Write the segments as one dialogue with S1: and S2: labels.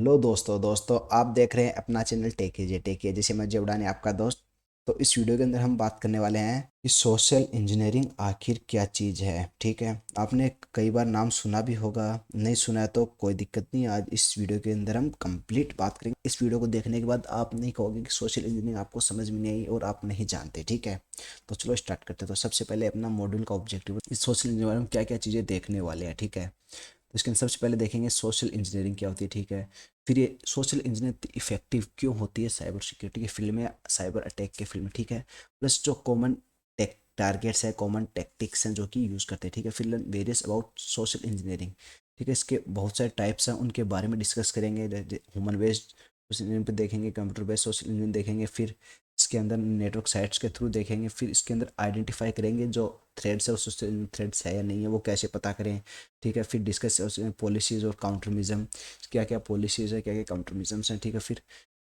S1: Hello दोस्तों आप देख रहे हैं अपना चैनल टेक है जैसे मैं जेवड़ानी आपका दोस्त। तो इस वीडियो के अंदर हम बात करने वाले हैं कि सोशल इंजीनियरिंग आखिर क्या चीज़ है। ठीक है, आपने कई बार नाम सुना भी होगा, नहीं सुना है तो कोई दिक्कत नहीं। आज इस वीडियो के अंदर हम कंप्लीट बात करेंगे। इस वीडियो को देखने के बाद आप नहीं कहोगे कि सोशल इंजीनियरिंग आपको समझ में नहीं आई और आप नहीं जानते। ठीक है, तो चलो स्टार्ट करते हैं। तो सबसे पहले अपना मॉड्यूल का ऑब्जेक्टिव, इस सोशल इंजीनियरिंग में क्या क्या चीज़ें देखने वाले हैं। ठीक है, तो इसके अंदर सबसे पहले देखेंगे सोशल इंजीनियरिंग क्या होती है। ठीक है, फिर ये सोशल इंजीनियरिंग इफेक्टिव क्यों होती है साइबर सिक्योरिटी के फील्ड में, साइबर अटैक के फील्ड में। ठीक है, प्लस जो कॉमन टेक टारगेट्स है, कॉमन टेक्टिक्स हैं जो कि यूज़ करते हैं। ठीक है, फिर वेरियस अबाउट सोशल इंजीनियरिंग। ठीक है, इसके बहुत सारे टाइप्स हैं, उनके बारे में डिस्कस करेंगे। ह्यूमन बेस्ड सोशल इंजीनियरिंग पे देखेंगे, कंप्यूटर बेस्ड सोशल इंजीनियरिंग देखेंगे, फिर इसके अंदर नेटवर्क साइट्स के थ्रू देखेंगे, फिर इसके अंदर आइडेंटिफाई करेंगे जो थ्रेड्स है वो सोशल थ्रेड्स है या नहीं है, वो कैसे पता करें। ठीक है, फिर डिस्कस पॉलिसीज़ और काउंटरमिज्म, क्या क्या पॉलिसीज़ है, क्या क्या काउंटरमिज्म्स हैं। ठीक है, फिर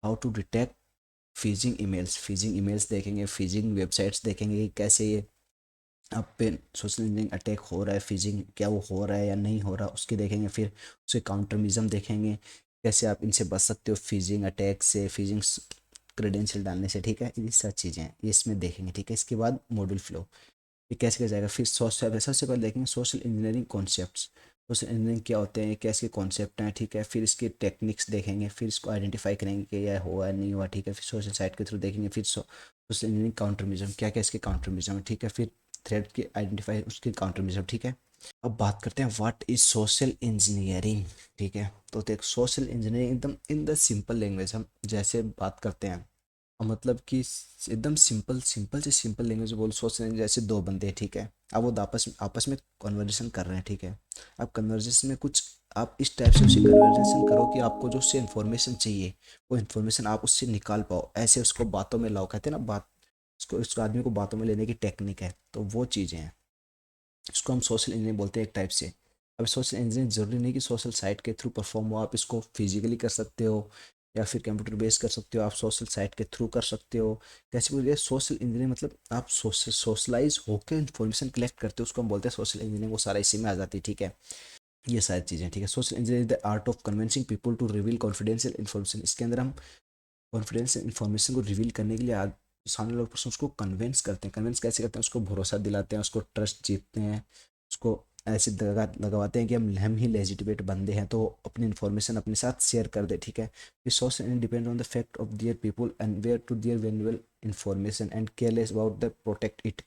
S1: how to detect phishing emails देखेंगे, फिजिंग वेबसाइट्स देखेंगे कि कैसे ये आप पे सोशल इंजीनियरिंग अटैक हो रहा है, फिजिंग क्या वो हो रहा है या नहीं हो रहा, उसके देखेंगे। फिर उसके काउंटरमिज्म देखेंगे, कैसे आप इनसे बच सकते हो फिजिंग अटैक से, फिजिंग क्रेडेंशियल डालने से। ठीक है, ये सब चीज़ें हैं, ये इसमें देखेंगे। ठीक है, इसके बाद मॉड्यूल फ्लो, ये कैसे किया जाएगा। फिर सोशल, सबसे पहले देखेंगे social engineering concepts, social engineering क्या होते हैं, कैसे कॉन्सेप्ट हैं। ठीक है, फिर इसके टेक्निक्स देखेंगे, फिर इसको आइडेंटिफाई करेंगे कि यह हुआ नहीं हुआ। ठीक है, फिर सोशल साइट के थ्रू देखेंगे। फिर सोशल इंजीनियरिंग काउंटरमिज्म, क्या क्या इसके काउंटरमिज्म है। ठीक है, फिर थ्रेड की आइडेंटिफाई, उसके काउंटरमिज्म। ठीक है, अब बात करते हैं व्हाट इज सोशल इंजीनियरिंग। ठीक है, तो देख सोशल इंजीनियरिंग एकदम इन द सिंपल लैंग्वेज हम जैसे बात करते हैं, मतलब कि एकदम सिंपल सिंपल से सिंपल लैंग्वेज बोल, सोच रहे हैं जैसे दो बंदे हैं। ठीक है, अब वो आपस में कन्वर्जेशन कर रहे हैं। ठीक है, अब कन्वर्जेशन में कुछ आप इस टाइप से उससे कन्वर्जेशन करो कि आपको जो उससे इन्फॉर्मेशन चाहिए वो इन्फॉर्मेशन आप उससे निकाल पाओ, ऐसे उसको बातों में लाओ। कहते हैं ना बात, उसको आदमी को बातों में लेने की टेक्निक है, तो वो चीज़ें हैं, इसको हम सोशल इंजीनियरिंग बोलते हैं एक टाइप से। अब सोशल इंजीनियरिंग जरूरी नहीं कि सोशल साइट के थ्रू परफॉर्म हो, आप इसको फिजिकली कर सकते हो या फिर कंप्यूटर बेस कर सकते हो, आप सोशल साइट के थ्रू कर सकते हो। कैसे बोलिए, सोशल इंजीनियरिंग मतलब आप सोशलाइज होकर इन्फॉर्मेशन कलेक्ट करते हो, उसको हम बोलते हैं सोशल इंजीनियरिंग। वो सारा इसी में आ जाती है। ठीक है, ये सारी चीज़ें। ठीक है, social engineering the art of convincing people to reveal confidential information, इसके अंदर हम कॉन्फिडेंशियल इन्फॉर्मेशन को रिवील करने के लिए सामने वाले पर्सन उसको कन्विंस करते हैं। कन्विंस कैसे करते हैं, उसको भरोसा दिलाते हैं, उसको ट्रस्ट जीतते हैं, उसको ऐसे लगवाते हैं कि हम ही लेजिटिमेट बंदे हैं, तो अपनी इन्फॉर्मेशन अपने साथ शेयर कर दे। ठीक है, resource and depend on the fact of their people and where to their valuable information and careless about the protect it.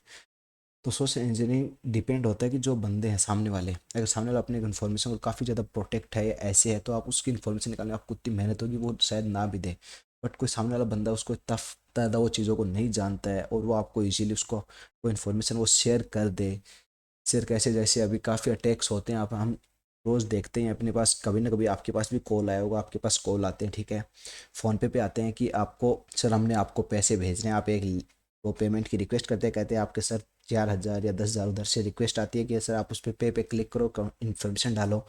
S1: तो सोशल इंजीनियरिंग डिपेंड होता है कि जो बंदे हैं सामने वाले, अगर सामने वाला अपने इन्फॉर्मेशन को काफ़ी ज़्यादा प्रोटेक्ट है या ऐसे है, तो आप उसकी इन्फॉर्मेशन निकालने में आपको इतनी मेहनत होगी वो शायद ना भी दे। बट कोई सामने वाला बंदा उसको इतना ज़्यादा वो चीज़ों को नहीं जानता है और वो आपको इजीली उसको वो इन्फॉर्मेशन वो शेयर कर दे। शेयर कैसे, जैसे अभी काफ़ी अटैक्स होते हैं, आप हम रोज़ देखते हैं अपने पास, कभी ना कभी आपके पास भी कॉल आया होगा, आपके पास कॉल आते हैं। ठीक है, फ़ोन पे आते हैं कि आपको सर हमने आपको पैसे भेजने हैं, आप एक वो पेमेंट की रिक्वेस्ट करते हैं, कहते हैं आपके सर 4,000 या 10,000 उधर से रिक्वेस्ट आती है कि सर आप उस पर पे क्लिक करो, इन्फॉर्मेशन डालो।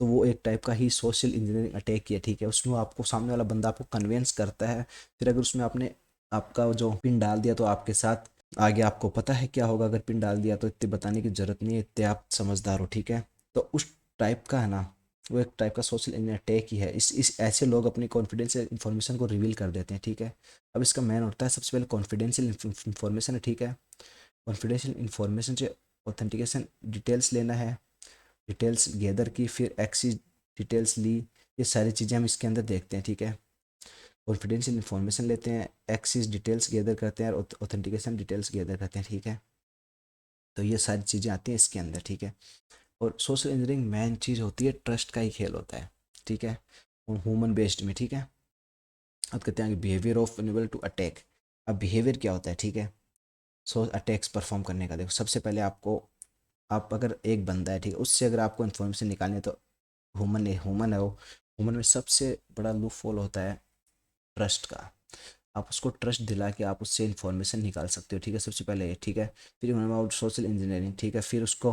S1: तो वो एक टाइप का ही सोशल इंजीनियरिंग अटैक किया। ठीक है, उसमें आपको सामने वाला बंदा आपको कन्विंस करता है, फिर अगर उसमें आपने आपका जो पिन डाल दिया तो आपके साथ आगे आपको पता है क्या होगा। अगर पिन डाल दिया तो इतने बताने की ज़रूरत नहीं है, इतने आप समझदार हो। ठीक है, तो उस टाइप का है ना, वो एक टाइप का सोशल इंजीनियर अटैक ही है। इस ऐसे लोग अपनी कॉन्फिडेंशियल इन्फॉर्मेशन को रिवील कर देते हैं। ठीक है, अब इसका मेन होता है सबसे पहले कॉन्फिडेंशियल इन्फॉर्मेशन है। ठीक है, कॉन्फिडेंशियल इन्फॉर्मेशन से ऑथेंटिकेशन डिटेल्स लेना है, डिटेल्स गैदर की, फिर एक्सिस डिटेल्स ली, ये सारी चीज़ें हम इसके अंदर देखते हैं। ठीक है, कॉन्फिडेंशियल इन्फॉर्मेशन लेते हैं, एक्सिस डिटेल्स गैदर करते हैं और ऑथेंटिकेशन डिटेल्स गैदर करते हैं। ठीक है, तो ये सारी चीज़ें आती हैं इसके अंदर। ठीक है, और सोशल इंजीनियरिंग मेन चीज़ होती है, ट्रस्ट का ही खेल होता है। ठीक है, और ह्यूमन बेस्ड में। ठीक है, अब कहते हैं behaviour of enable to attack. अब बिहेवियर क्या होता है। ठीक है, सो अटैक्स परफॉर्म करने का देखो, सबसे पहले आपको, आप अगर एक बंदा है, ठीक है, उससे अगर आपको इन्फॉर्मेशन निकालनी है तो ह्यूमन है वो, ह्यूमन में सबसे बड़ा लूप फॉल होता है ट्रस्ट का। आप उसको ट्रस्ट दिला के आप उससे इन्फॉर्मेशन निकाल सकते हो। ठीक है, सबसे पहले ये। ठीक है, फिर अबाउट सोशल इंजीनियरिंग। ठीक है, फिर उसको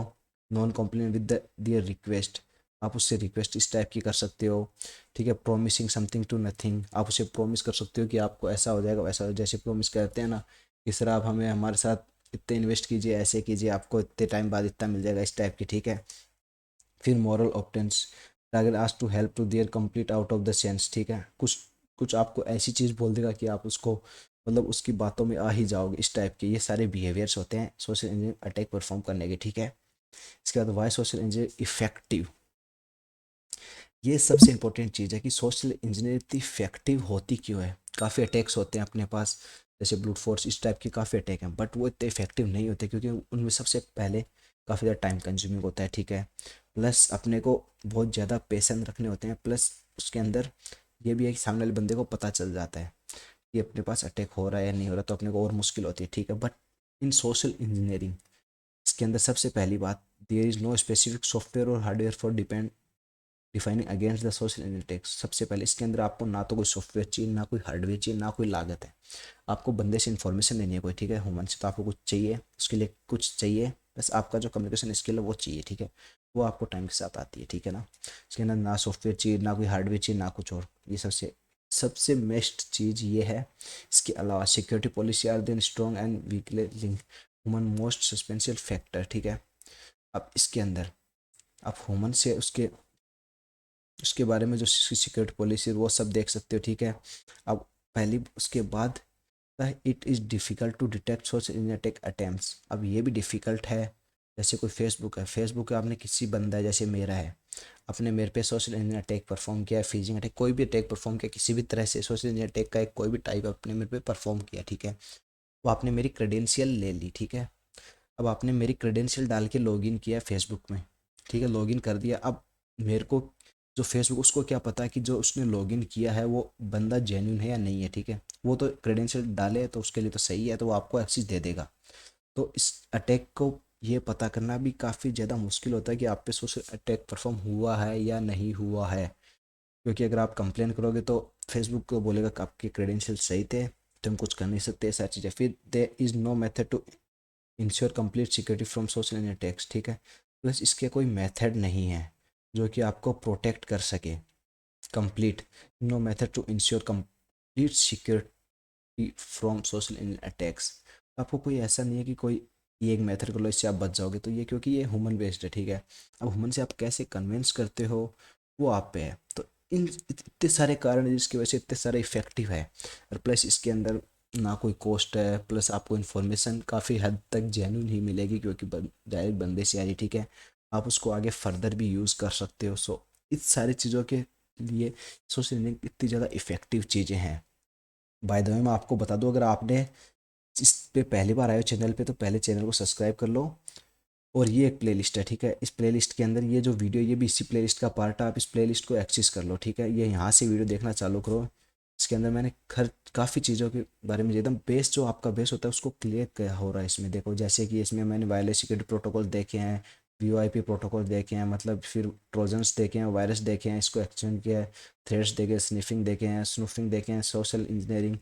S1: non compliant with the their request, आप उससे रिक्वेस्ट इस टाइप की कर सकते हो। ठीक है, प्रोमिसिंग समथिंग टू नथिंग, आप उसे प्रोमिस कर सकते हो कि आपको ऐसा हो जाएगा वैसा हो, जैसे प्रोमिस करते हैं ना कि सर आप हमें हमारे साथ इतने इन्वेस्ट कीजिए, ऐसे कीजिए, आपको इतने टाइम बाद इतना मिल जाएगा, इस टाइप की। ठीक है, फिर मॉरल ऑप्टेंस, target ask to help to their complete out of the sense, ठीक है, कुछ कुछ आपको ऐसी चीज़ बोल देगा कि आप उसको मतलब उसकी बातों में आ ही जाओगे, इस टाइप के ये सारे बिहेवियर्स होते हैं सोशल इंजीनियरिंग अटैक परफॉर्म करने के, ठीक है। इसके बाद वाई सोशल इंजीनियरिंग इफेक्टिव, ये सबसे इंपॉर्टेंट चीज़ है कि सोशल इंजीनियरिंग इतनी इफेक्टिव होती क्यों है। काफ़ी अटैक्स होते हैं अपने पास, जैसे ब्रूट फोर्स इस टाइप के काफ़ी अटैक हैं, बट वो इतने इफेक्टिव नहीं होते क्योंकि उनमें सबसे पहले काफ़ी ज़्यादा टाइम कंज्यूमिंग होता है, ठीक है। प्लस अपने को बहुत ज़्यादा पेशेंस रखने होते हैं, प्लस उसके अंदर ये भी है कि सामने वाले बंदे को पता चल जाता है कि अपने पास अटैक हो रहा है या नहीं हो रहा, तो अपने को और मुश्किल होती है, ठीक है। बट इन सोशल इंजीनियरिंग इसके अंदर सबसे पहली बात, there is no specific software or hardware for depend defining against the social index. सबसे पहले इसके अंदर आपको ना तो कोई सॉफ्टवेयर चाहिए, ना कोई हार्डवेयर चाहिए, ना कोई लागत है। आपको बंदे से इन्फॉर्मेशन लेनी है कोई, ठीक है, ह्यूमन से, तो आपको कुछ चाहिए, उसके लिए कुछ चाहिए, बस आपका जो कम्युनिकेशन स्किल है वो चाहिए, ठीक है। वो आपको टाइम के साथ आती है, ठीक है ना। इसके अंदर ना सॉफ्टवेयर चाहिए, ना कोई हार्डवेयर चाहिए, ना कुछ और। ये सबसे सबसे बेस्ट चीज़ ये है। इसके अलावा security policy are then strong and weakly link human most substantial factor, ठीक है। अब इसके अंदर आप ह्यूमन से उसके उसके बारे में जो सिक्योरिटी पॉलिसी वो सब देख सकते हो, ठीक है। अब पहली उसके बाद it is difficult to detect social attack attempts. अब ये भी डिफ़िकल्ट है, जैसे कोई फेसबुक है, फेसबुक पे आपने किसी बंदा है जैसे मेरा है, अपने मेरे पे सोशल अटैक परफॉर्म किया, फिजिंग अटैक, कोई भी अटैक परफॉर्म किया, किसी भी तरह से सोशल अटैक का एक कोई भी टाइप अपने मेरे पे परफॉर्म किया, ठीक है। वो आपने मेरी क्रेडेंशियल ले ली, ठीक है। अब आपने मेरी क्रेडेंशियल डाल के लॉगिन किया फेसबुक में, ठीक है, लॉगिन कर दिया। अब मेरे को जो फेसबुक, उसको क्या पता है कि जो उसने लॉगिन किया है वो बंदा जेन्यून है या नहीं है, ठीक है। वो तो क्रेडेंशियल डाले तो उसके लिए तो सही है, तो वो आपको एक्सेस दे देगा। तो इस अटैक को ये पता करना भी काफ़ी ज़्यादा मुश्किल होता है कि आप पे सोशल अटैक परफॉर्म हुआ है या नहीं हुआ है, क्योंकि अगर आप कंप्लेन करोगे तो फेसबुक को बोलेगा कि आपके क्रेडेंशियल सही थे, तो हम कुछ कर नहीं सकते, ऐसा चीज़ है। फिर there is no method to ensure complete security from social attacks, ठीक है। प्लस इसके कोई मेथड नहीं है जो कि आपको प्रोटेक्ट कर सके complete. No method to ensure complete security from social attacks. आपको कोई ऐसा नहीं है कि कोई ये एक मेथड कर लो इससे आप बच जाओगे, तो ये क्योंकि ये ह्यूमन बेस्ड है, ठीक है। अब ह्यूमन से आप कैसे कन्विंस करते हो वो आप पे है। तो इन इतने सारे कारण हैं जिसकी वजह से इतने सारे इफेक्टिव है। और प्लस इसके अंदर ना कोई कॉस्ट है, प्लस आपको इन्फॉर्मेशन काफ़ी हद तक जेन्युइन ही मिलेगी क्योंकि डायरेक्ट बंदे से आ रही, ठीक है। आप उसको आगे फर्दर भी यूज़ कर सकते हो। सो इस सारी चीज़ों के लिए सोशल मीडिया इतनी ज़्यादा इफ़ेक्टिव चीज़ें हैं। बाय द वे मैं आपको बता दूं, अगर आपने इस पे पहली बार आए हो चैनल पे, तो पहले चैनल को सब्सक्राइब कर लो। और ये एक प्लेलिस्ट है, ठीक है। इस प्लेलिस्ट के अंदर ये जो वीडियो, ये भी इसी प्लेलिस्ट का पार्ट है। आप इस प्लेलिस्ट को एक्सेस कर लो, ठीक है। ये यहाँ से वीडियो देखना चालू करो। इसके अंदर मैंने हर काफ़ी चीज़ों के बारे में एकदम बेस, जो आपका बेस होता है उसको क्लियर क्या हो रहा है इसमें देखो। जैसे कि इसमें मैंने वायरलेस सिक्योरिटी प्रोटोकॉल देखे हैं, वीओआईपी प्रोटोकॉल देखे हैं, मतलब फिर ट्रोजन्स देखे हैं, वायरस देखे हैं, इसको एक्सटेंड किया है, थ्रेड्स देखे हैं, स्निफिंग देखे हैं, स्नूफिंग देखे हैं, सोशल इंजीनियरिंग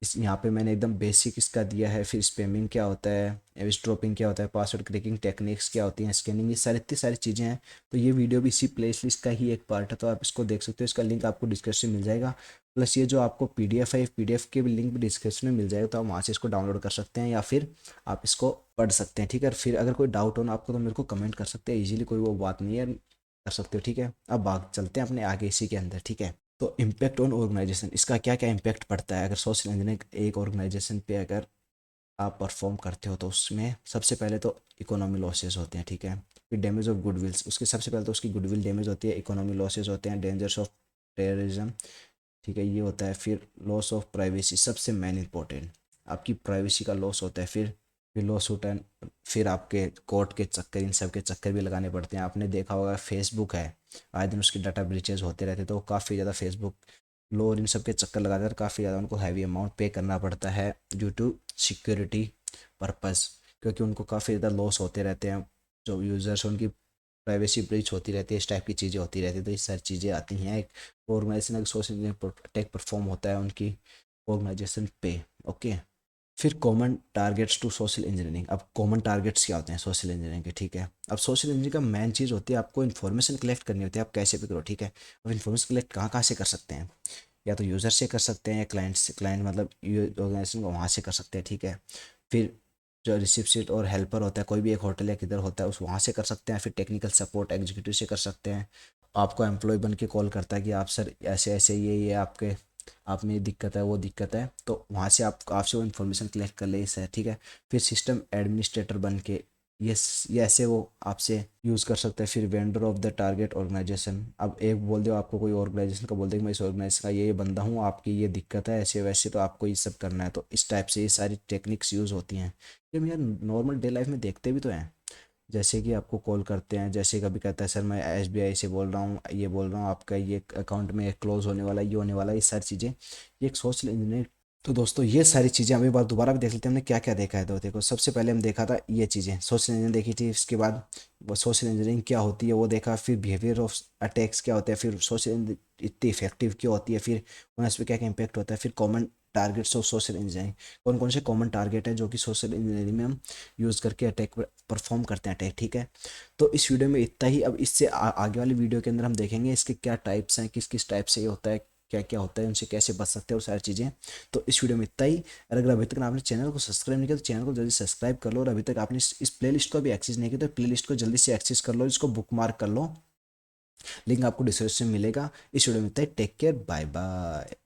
S1: इस यहाँ पे मैंने एकदम बेसिक इसका दिया है। फिर स्पैमिंग क्या होता है, एविस्ट्रोपिंग क्या होता है, पासवर्ड क्रैकिंग टेक्निक्स क्या होती हैं, स्कैनिंग, ये सारी इतनी सारी चीज़ें हैं। तो ये वीडियो भी इसी प्लेलिस्ट लिस्ट का ही एक पार्ट है, तो आप इसको देख सकते हो। इसका लिंक आपको डिस्क्रिप्शन में मिल जाएगा। प्लस ये जो आपको पीडीएफ है, पीडीएफ के भी लिंक भी डिस्क्रिप्शन में मिल जाएगा, तो आप वहाँ से इसको डाउनलोड कर सकते हैं या फिर आप इसको पढ़ सकते हैं, ठीक है। फिर अगर कोई डाउट हो ना आपको, तो मेरे को कमेंट कर सकते हैं ईजिली, कोई वो बात नहीं है, कर सकते हो, ठीक है। अब बात चलते हैं अपने आगे इसी के अंदर, ठीक है। तो इम्पैक्ट ऑन ऑर्गेनाइजेशन, इसका क्या क्या इम्पैक्ट पड़ता है अगर सोशल इंजीनियरिंग एक ऑर्गेनाइजेशन पे अगर आप परफॉर्म करते हो, तो उसमें सबसे पहले तो इकोनॉमी लॉसेस होते हैं, ठीक है। फिर डैमेज ऑफ गुडविल्स, उसके सबसे पहले तो उसकी गुडविल डैमेज होती है, इकोनॉमी लॉसेस होते हैं, डेंजर्स ऑफ टेररिज्म, ठीक है, ये होता है। फिर लॉस ऑफ प्राइवेसी, सबसे मेन इंपॉर्टेंट, आपकी प्राइवेसी का लॉस होता है। फिर लॉस होता है, फिर आपके कोर्ट के चक्कर, इन सब के चक्कर भी लगाने पड़ते हैं। आपने देखा होगा फेसबुक है, आए दिन उसकी डाटा ब्रीचेज होते रहते हैं, तो काफ़ी ज़्यादा फेसबुक लो और इन सब के चक्कर लगाकर काफ़ी ज़्यादा उनको हैवी अमाउंट पे करना पड़ता है ड्यू टू सिक्योरिटी पर्पस, क्योंकि उनको काफ़ी ज़्यादा लॉस होते रहते हैं। जो यूज़र्स उनकी प्राइवेसी ब्रीच होती रहती है, इस टाइप की चीज़ें होती रहती है, तो ये सारी चीज़ें आती हैं। एक ऑर्गेनाइजेशन अगर सोशल अटैक परफॉर्म होता है उनकी ऑर्गेनाइजेशन पे, ओके। फिर common targets to social engineering, अब कॉमन टारगेट्स क्या होते हैं सोशल इंजीनियरिंग के, ठीक है। अब सोशल इंजीनियरिंग का मेन चीज़ होती है आपको इन्फॉर्मेशन कलेक्ट करनी होती है, आप कैसे भी करो, ठीक है। अब इन्फॉर्मेशन कलेक्ट कहाँ कहाँ से कर सकते हैं, या तो यूज़र से कर सकते हैं, या क्लाइंट से, क्लाइंट मतलब ऑर्गेनाइजेशन को वहाँ से कर सकते हैं, ठीक है। फिर जो रिसिप्शिट और हेल्पर होता है, कोई भी एक होटल या किधर होता है, उस वहाँ से कर सकते हैं। फिर टेक्निकल सपोर्ट एग्जीक्यूटिव से कर सकते हैं। आपको एम्प्लॉय बन के कॉल करता है कि आप सर ऐसे ऐसे ये आपके आप में ये दिक्कत है वो दिक्कत है, तो वहाँ से आप आपसे वो इन्फॉर्मेशन कलेक्ट कर ले सर, ठीक है। फिर सिस्टम एडमिनिस्ट्रेटर बन के ये ऐसे वो आपसे यूज़ कर सकते हैं। फिर vendor of the target organisation, अब एक बोल दो आपको कोई ऑर्गेनाइजेशन का बोल दे कि मैं इस ऑर्गेनाइजेशन का ये बंदा हूँ, आपकी ये दिक्कत है ऐसे वैसे, तो आपको ये सब करना है, तो इस टाइप से ये सारी टेक्निक्स यूज़ होती हैं। ये हम यार नॉर्मल डे लाइफ में देखते भी तो हैं। जैसे कि आपको कॉल करते हैं, जैसे कभी कहता है सर मैं एसबीआई से बोल रहा हूँ, ये बोल रहा हूँ आपका ये अकाउंट में क्लोज होने वाला है, ये होने वाला है, ये सारी चीज़ें, ये एक सोशल इंजीनियरिंग। तो दोस्तों ये सारी चीज़ें हम एक बार दोबारा भी देख लेते हैं, हमने क्या क्या देखा है। तो देखो सबसे पहले हम देखा था ये चीज़ें सोशल इंजीनियरिंग देखी थी, इसके बाद वो सोशल इंजीनियरिंग क्या होती है वो देखा, फिर बिहेवियर ऑफ अटैक्स क्या होते हैं, फिर सोशल इतनी इफेक्टिव क्यों होती है, फिर उन इस पर क्या क्या इम्पेक्ट होता है, फिर common targets of social engineering, कौन कौन से कॉमन टारगेट है जो कि सोशल इंजीनियरिंग में हम यूज़ करके अटैक परफॉर्म करते हैं अटैक, ठीक है। तो इस वीडियो में इतना ही। अब इससे आगे वाली वीडियो के अंदर हम देखेंगे इसके क्या टाइप्स हैं, किस किस टाइप से ये होता है, क्या क्या होता है, उनसे कैसे बच सकते हैं, और सारी चीज़ें। तो इस वीडियो में इतना ही। और अगर अभी तक आपने चैनल को सब्सक्राइब नहीं किया तो चैनल को जल्दी सब्सक्राइब कर लो, और अभी तक आपने इस प्लेलिस्ट को भी एक्सेस नहीं किया तो प्लेलिस्ट को जल्दी से एक्सेस कर लो, इसको बुक मार्क कर लो, लिंक आपको डिस्क्रिप्शन में मिलेगा। इस वीडियो में इतना ही। Take care, bye bye.